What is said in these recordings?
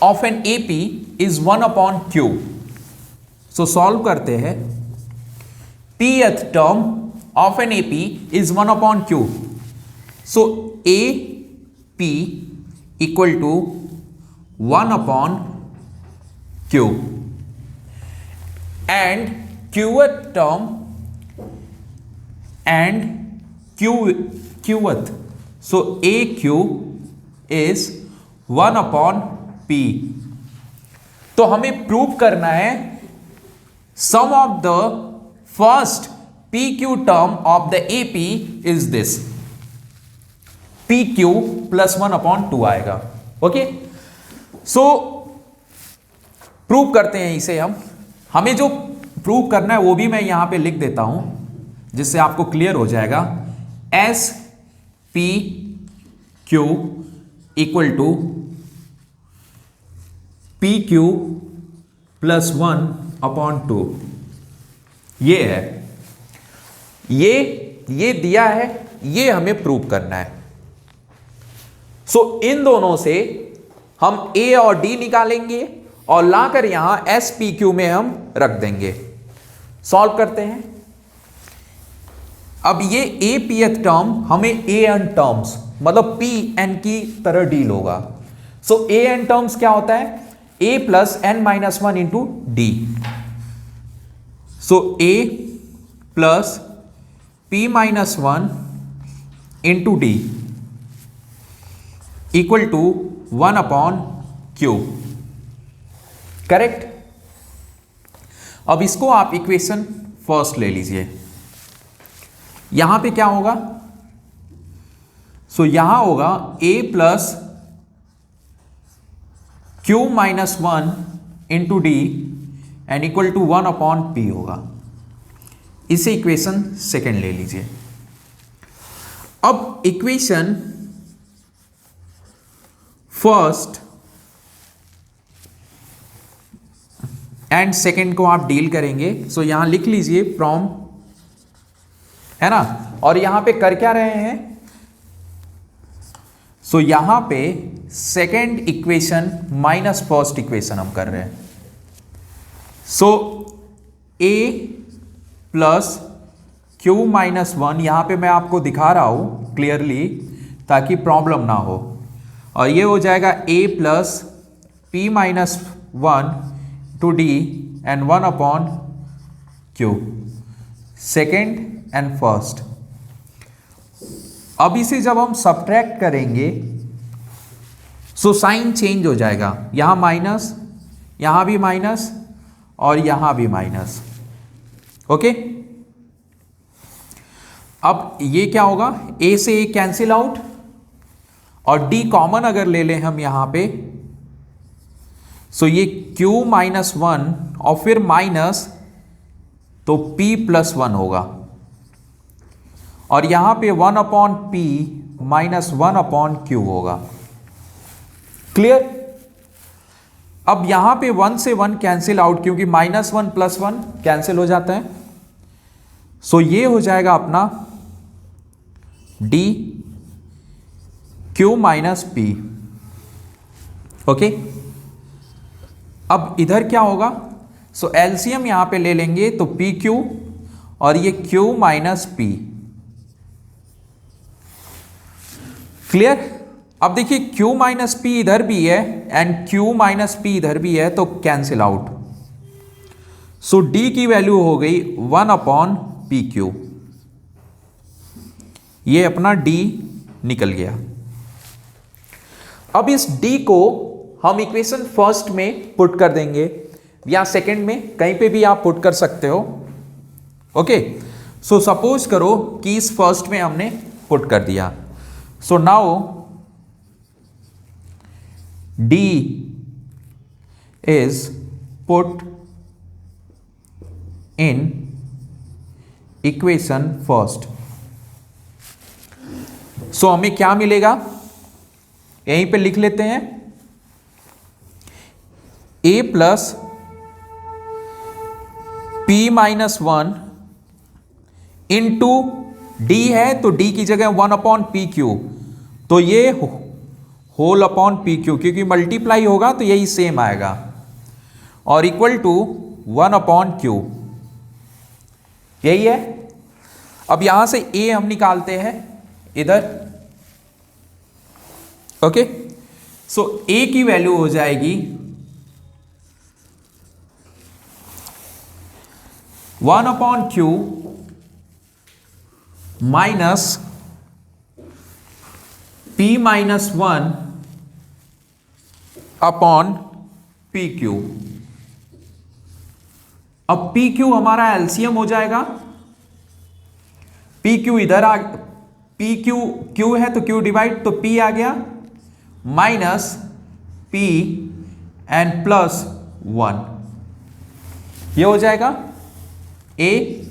Of an AP is 1/q। So solve करते हैं। pth term of an AP is 1/q। So AP equal to 1/q and qth term and qth, so AQ is 1/p। तो हमें prove करना है sum of the first PQ term of the AP is this, PQ plus 1/2 आएगा। Okay, सो prove करते हैं इसे हम। हमें जो प्रूव करना है वो भी मैं यहां पे लिख देता हूं जिससे आपको क्लियर हो जाएगा। SPQ equal to PQ plus 1/2। ये है, ये दिया है, ये हमें प्रूव करना है। सो इन दोनों से हम A और D निकालेंगे और लाकर यहां SPQ में हम रख देंगे। सॉल्व करते हैं। अब ये APth टर्म हमें AN टर्म्स मतलब PN की तरह डील होगा। सो AN टर्म्स क्या होता है? A plus n-1 into D। So A plus P-1 into D equal to 1/q। Correct. अब इसको आप इक्वेशन फर्स्ट ले लीजिए। यहां पे क्या होगा? सो यहां होगा A plus Q-1 into D and equal to 1/p होगा। इसे इक्वेशन सेकेंड ले लीजिए। अब इक्वेशन फर्स्ट एंड सेकेंड को आप डील करेंगे। सो यहां लिख लीजिए फ्रॉम, है ना। और यहां पे कर क्या रहे हैं? सो यहां पे second equation minus first equation हम कर रहे हैं। सो A प्लस Q-1, यहां पे मैं आपको दिखा रहा हूं क्लियरली ताकि प्रॉब्लम ना हो। और ये हो जाएगा A plus P-1 to D and 1/q, second and first. अब इसे जब हम सब्ट्रैक्ट करेंगे सो साइन चेंज हो जाएगा। यहां माइनस, यहां भी माइनस और यहां भी माइनस। ओके, अब ये क्या होगा? A से A कैंसिल आउट और D कॉमन अगर ले लें हम यहां पे, सो ये Q-1 और फिर माइनस तो P प्लस 1 होगा और यहां पे 1/p माइनस 1/q होगा। क्लियर। अब यहां पे 1 से 1 कैंसिल आउट क्योंकि -1 + 1 कैंसिल हो जाता है। सो ये हो जाएगा अपना D Q-p। ओके, अब इधर क्या होगा? सो एलसीएम यहां पे ले लेंगे तो PQ और ये Q-p। क्लियर। अब देखिए Q-p इधर भी है एंड Q-p इधर भी है तो कैंसिल आउट। सो D की वैल्यू हो गई 1/pq। ये अपना D निकल गया। अब इस D को हम इक्वेशन फर्स्ट में पुट कर देंगे या सेकंड में, कहीं पे भी आप पुट कर सकते हो। ओके, सो सपोज करो कि इस फर्स्ट में हमने पुट कर दिया। So now D is put in equation first। सो हमें क्या मिलेगा? यहीं पे लिख लेते हैं A plus P-1 into D है तो D की जगह 1/pq, तो ये होल अपॉन पी क्यू, क्योंकि मल्टीप्लाई होगा तो यही सेम आएगा, और इक्वल टू 1 अपॉन क्यू, यही है। अब यहां से ए हम निकालते हैं इधर, ओके। सो ए की वैल्यू हो जाएगी 1 upon Q minus P minus 1 upon P Q. अब पी क्यू हमारा एलसीएम हो जाएगा, पी क्यू इधर आ, पी क्यू क्यू है तो क्यू डिवाइड, तो पी आ गया माइनस पी एंड प्लस 1, ये हो जाएगा ए।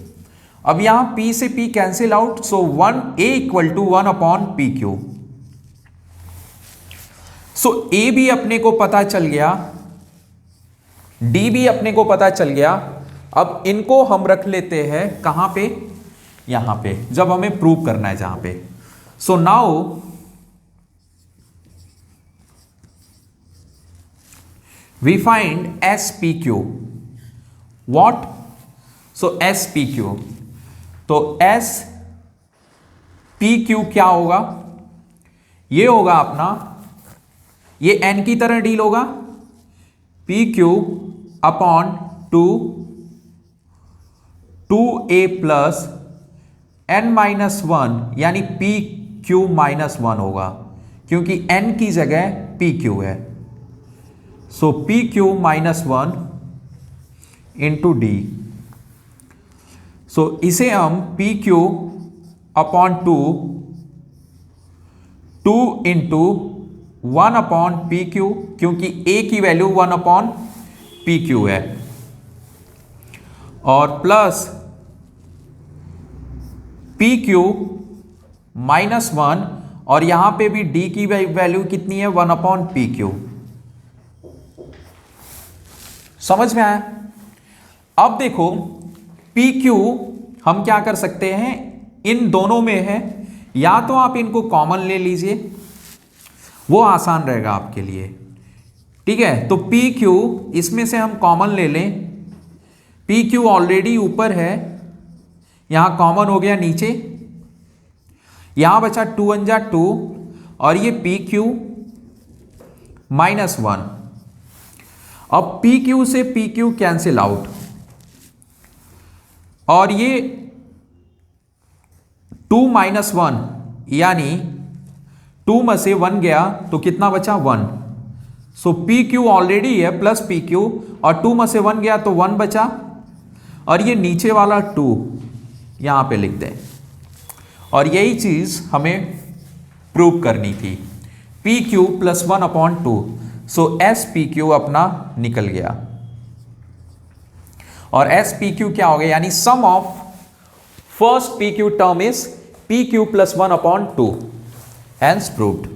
अब यहां p से p cancel out, so 1 a equal to 1 upon P Q. So a भी अपने को पता चल गया, डी भी अपने को पता चल गया। अब इनको हम रख लेते हैं कहां पे, यहां पे, जब हमें प्रूव करना है जहां पे। So now we find S P Q. What? So S P Q, तो एस पी क्यू क्या होगा, ये होगा अपना, ये एन की तरह डील होगा, P Q upon 2a plus n minus 1, यानी पी क्यू माइनस 1 होगा, क्योंकि n की जगह पी क्यू है। So P Q minus 1 into D. So इसे हम P Q upon 2 into 1 upon P Q, क्योंकि a की वैल्यू 1 अपॉन पी क्यू है, और प्लस पी क्यू माइनस 1, और यहां पे भी d की वैल्यू कितनी है, 1 अपॉन पी क्यू। समझ में आया? अब देखो पी क्यू हम क्या कर सकते हैं, इन दोनों में है, या तो आप इनको कॉमन ले लीजिए, वो आसान रहेगा आपके लिए, ठीक है। तो पी क्यू इसमें से हम कॉमन ले लें, पी क्यू ऑलरेडी ऊपर है, यहां कॉमन हो गया नीचे, यहां बचा 2 1 जा 2, और ये पी क्यू माइनस 1। अब पी क्यू से पी क्यू कैंसिल आउट, और ये 2 माइनस 1, यानी 2 में से 1 गया तो कितना बचा, 1। सो पी क्यू ऑलरेडी है प्लस पी क्यू, और 2 में से 1 गया तो 1 बचा, और ये नीचे वाला 2 यहां पे लिख दें, और यही चीज हमें प्रूव करनी थी, पी क्यू प्लस 1 अपॉन 2। सो एस पी क्यू अपना निकल गया, और एस पी क्यू क्या हो गया, यानी sum of first P Q term is P Q plus 1 upon 2, hence proved.